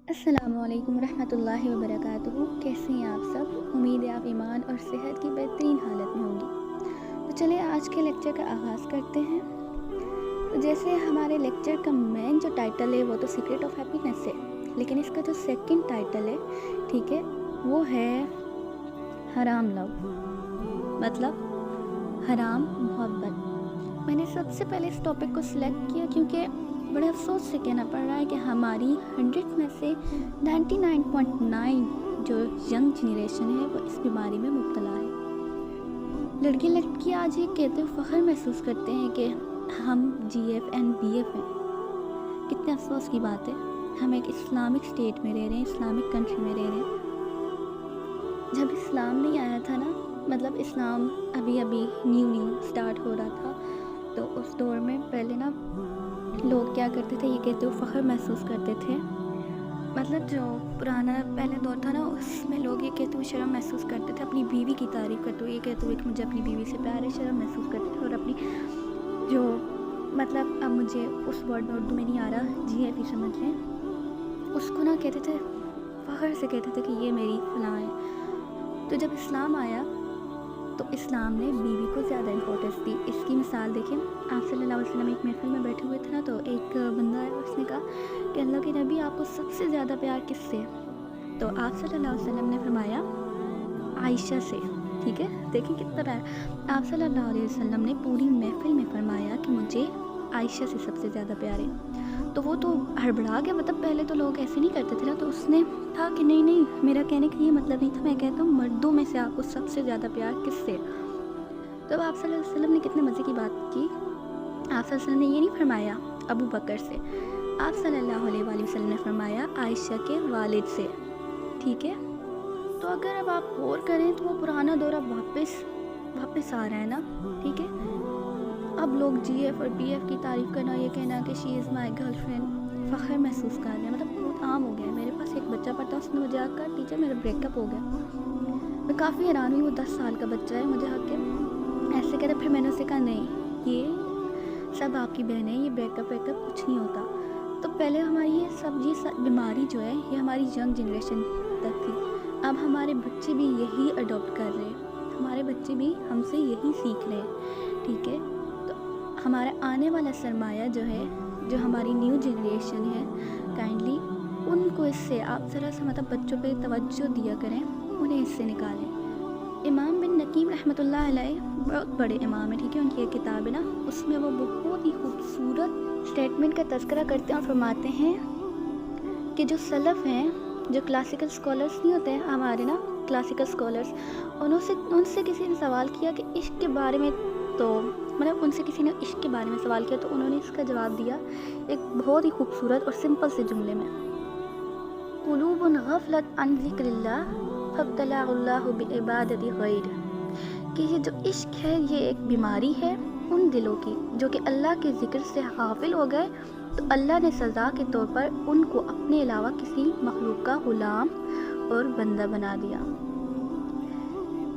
السلام علیکم ورحمۃ اللہ وبرکاتہ۔ کیسے ہیں آپ سب؟ امید ہے آپ ایمان اور صحت کی بہترین حالت میں ہوں گی۔ تو چلے آج کے لیکچر کا آغاز کرتے ہیں۔ تو جیسے ہمارے لیکچر کا مین جو ٹائٹل ہے وہ تو سیکرٹ آف ہیپینس ہے، لیکن اس کا جو سیکنڈ ٹائٹل ہے ٹھیک ہے وہ ہے حرام لو، مطلب حرام محبت۔ میں نے سب سے پہلے اس ٹاپک کو سلیکٹ کیا کیونکہ بڑے افسوس سے کہنا پڑ رہا ہے کہ ہماری 100 میں سے 99.9 جو ینگ جنریشن ہے وہ اس بیماری میں مبتلا ہے۔ لڑکی آج یہ کہتے ہوئے فخر محسوس کرتے ہیں کہ ہم جی ایف اینڈ بی ایف ہیں۔ کتنے افسوس کی بات ہے، ہم ایک اسلامک اسٹیٹ میں رہ رہے ہیں، اسلامک کنٹری میں رہ رہے ہیں۔ جب اسلام نہیں آیا تھا نا، مطلب اسلام ابھی نیو سٹارٹ ہو رہا تھا، تو اس دور میں پہلے نا لوگ کیا کرتے تھے، یہ کہتے ہوئے فخر محسوس کرتے تھے، مطلب جو پرانا پہلے دور تھا نا اس میں لوگ یہ کہتے ہوئے شرم محسوس کرتے تھے، اپنی بیوی کی تعریف کرتے ہوئے، یہ کہتے ہوئے کہ مجھے اپنی بیوی سے پیار ہے، شرم محسوس کرتے تھے، اور اپنی جو مطلب اب مجھے اس ورڈ میں اردو میں نہیں آ رہا، جی ایف ہی سمجھ لیں، اس کو نہ کہتے تھے، فخر سے کہتے تھے کہ یہ میری فلاں ہے۔ تو جب اسلام آیا تو اسلام نے بیوی کو زیادہ امپورٹنس دی۔ اس کی مثال دیکھیں، آپ صلی اللہ علیہ وسلم ایک محفل میں بیٹھے ہوئے تھے نا، تو ایک بندہ ہے، اس نے کہا کہ اللہ کے نبی آپ کو سب سے زیادہ پیار کس سے؟ تو آپ صلی اللہ علیہ وسلم نے فرمایا عائشہ سے، ٹھیک ہے، دیکھیں کتنا پیار۔ آپ صلی اللہ علیہ وسلم نے پوری محفل میں فرمایا کہ مجھے عائشہ سے سب سے زیادہ پیار ہے۔ تو وہ تو ہڑبڑا گیا، مطلب پہلے تو لوگ ایسے نہیں کرتے تھے نا، تو اس نے تھا کہ نہیں میرا کہنے کا یہ مطلب نہیں تھا، میں کہتا ہوں مردوں میں سے آپ کو سب سے زیادہ پیار کس سے؟ تو آپ صلی اللہ علیہ وسلم نے کتنے مزے کی بات کی، آپ صلی اللہ علیہ وسلم نے یہ نہیں فرمایا ابو بکر سے، آپ صلی اللہ علیہ وآلہ وسلم نے فرمایا عائشہ کے والد سے، ٹھیک ہے۔ تو اگر اب آپ غور کریں تو وہ پرانا دورہ واپس آ رہا ہے نا، ٹھیک ہے۔ اب لوگ جی ایف اور بی ایف کی تعریف کرنا، یہ کہنا کہ شی از مائی گرل فرینڈ، فخر محسوس کر رہے ہیں، مطلب بہت عام ہو گیا ہے۔ میرے پاس ایک بچہ پڑھتا ہے، اس نے مجھے آ کر ٹیچر میرا بریک اپ ہو گیا، میں کافی حیران ہوئی، وہ 10 سال کا بچہ ہے، مجھے آ کے ایسے کہتے، پھر میں نے اسے کہا نہیں، یہ سب آپ کی بہن ہے، یہ بریک اپ کچھ نہیں ہوتا۔ تو پہلے ہماری یہ بیماری جو ہے یہ ہماری ینگ جنریشن تک تھی، اب ہمارے بچے بھی یہی اڈاپٹ کر رہے ہیں، ہمارے بچے بھی ہم سے یہی سیکھ رہے ہیں، ٹھیک ہے۔ تو ہمارا آنے والا سرمایہ جو ہے، جو ہماری نیو جنریشن ہے، کائنڈلی ان کو اس سے آپ ذرا سا مطلب بچوں پہ توجہ دیا کریں، انہیں اس سے نکالیں۔ امام بن نقیم رحمۃ اللہ علیہ بہت بڑے امام ہیں، ٹھیک ہے، ان کی ایک کتاب ہے نا، اس میں وہ بہت ہی خوبصورت اسٹیٹمنٹ کا تذکرہ کرتے ہیں اور فرماتے ہیں کہ جو سلف ہیں، جو کلاسیکل اسکالرس نہیں ہوتے ہیں ہمارے نا، کلاسیکل اسکالرس، ان سے کسی نے سوال کیا کہ عشق کے بارے میں، تو مطلب ان سے کسی نے عشق کے بارے میں سوال کیا، تو انہوں نے اس کا جواب دیا ایک بہت ہی خوبصورت اور سمپل سے جملے میں، قلوب غفلت عن ذکر اللہ فابتلع اللہ بعبادت غیر، کہ یہ جو عشق ہے یہ ایک بیماری ہے ان دلوں کی جو کہ اللہ کے ذکر سے غافل ہو گئے، تو اللہ نے سزا کے طور پر ان کو اپنے علاوہ کسی مخلوق کا غلام اور بندہ بنا دیا۔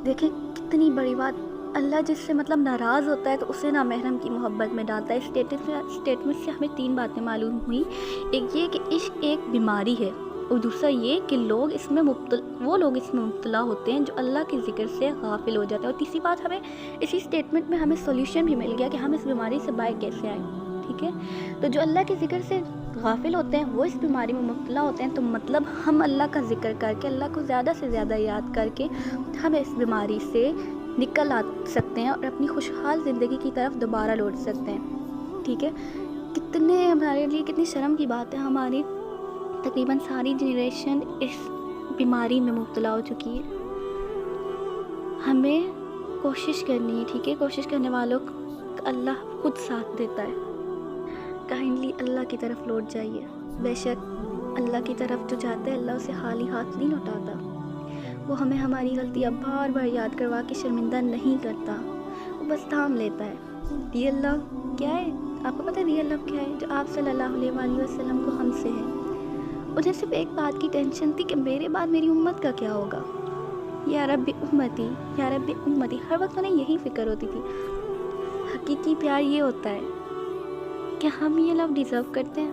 دیکھیں کتنی بڑی بات، اللہ جس سے مطلب ناراض ہوتا ہے تو اسے نامحرم کی محبت میں ڈالتا ہے۔ اسٹیٹمنٹ سے ہمیں 3 باتیں معلوم ہوئی، ایک یہ کہ عشق ایک بیماری ہے، اور دوسرا یہ کہ وہ لوگ اس میں مبتلا ہوتے ہیں جو اللہ کے ذکر سے غافل ہو جاتے ہیں، اور تیسری بات، ہمیں اسی اسٹیٹمنٹ میں ہمیں سولوشن بھی مل گیا کہ ہم اس بیماری سے باہر کیسے آئیں، ٹھیک ہے۔ تو جو اللہ کے ذکر سے غافل ہوتے ہیں وہ اس بیماری میں مبتلا ہوتے ہیں، تو مطلب ہم اللہ کا ذکر کر کے، اللہ کو زیادہ سے زیادہ یاد کر کے ہم اس بیماری سے نکل آ سکتے ہیں اور اپنی خوشحال زندگی کی طرف دوبارہ لوٹ سکتے ہیں، ٹھیک ہے۔ ہمارے لیے کتنی شرم کی بات ہے، ہماری تقریباً ساری جنریشن اس بیماری میں مبتلا ہو چکی ہے۔ ہمیں کوشش کرنی ہے، ٹھیک ہے، کوشش کرنے والوں کا اللہ خود ساتھ دیتا ہے۔ کائنڈلی اللہ کی طرف لوٹ جائیے، بے شک اللہ کی طرف جو جاتا ہے اللہ اسے خالی ہاتھ نہیں لوٹاتا، وہ ہمیں ہماری غلطیاں بار بار یاد کروا کے شرمندہ نہیں کرتا، وہ بس تھام لیتا ہے۔ ریئل لو کیا ہے آپ کو پتہ ہے؟ ریئل لو کیا ہے؟ جو آپ صلی اللہ علیہ وآلہ وسلم کو ہم سے ہے، انہیں صرف ایک بات کی ٹینشن تھی کہ میرے بعد میری امت کا کیا ہوگا، یا رب امتی یا رب امتی، ہر وقت انہیں یہی فکر ہوتی تھی۔ حقیقی پیار یہ ہوتا ہے کہ ہم یہ لو ڈیزرو کرتے ہیں،